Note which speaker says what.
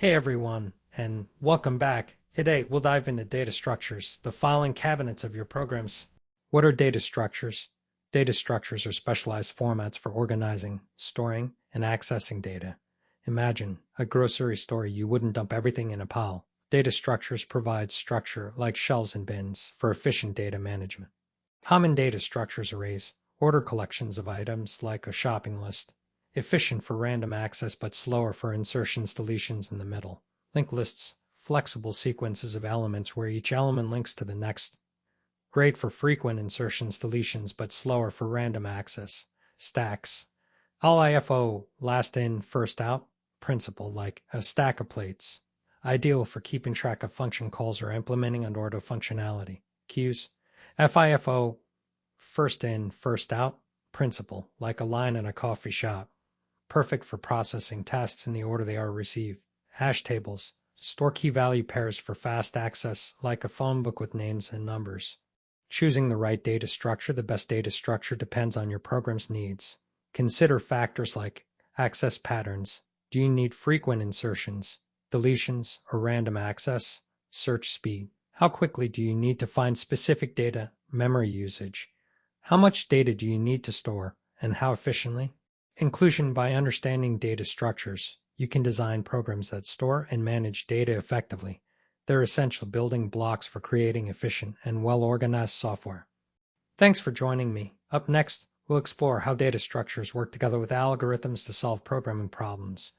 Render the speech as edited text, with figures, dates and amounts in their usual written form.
Speaker 1: Hey everyone, and welcome back. Today we'll dive into data structures, the filing cabinets of your programs. What are data structures? Data structures are specialized formats for organizing, storing, and accessing data. Imagine a grocery store. You wouldn't dump everything in a pile. Data structures provide structure like shelves and bins for efficient data management. Common data structures arrays, order collections of items like a shopping list. Efficient for random access but slower for insertions deletions in the middle. Linked lists, flexible sequences of elements where each element links to the next. Great for frequent insertions deletions but slower for random access. Stacks. LIFO, last in, first out principle like a stack of plates. Ideal for keeping track of function calls or implementing an order functionality. Queues. FIFO, first in, first out principle like a line in a coffee shop. Perfect for processing tasks in the order they are received. Hash tables. Store key value pairs for fast access, like a phone book with names and numbers. Choosing the right data structure. The best data structure depends on your program's needs. Consider factors like access patterns. Do you need frequent insertions, deletions, or random access? Search speed. How quickly do you need to find specific data? Memory usage. How much data do you need to store, and how efficiently? Inclusion. By understanding data structures, you can design programs that store and manage data effectively. They're essential building blocks for creating efficient and well-organized software. Thanks for joining me. Up next, we'll explore how data structures work together with algorithms to solve programming problems.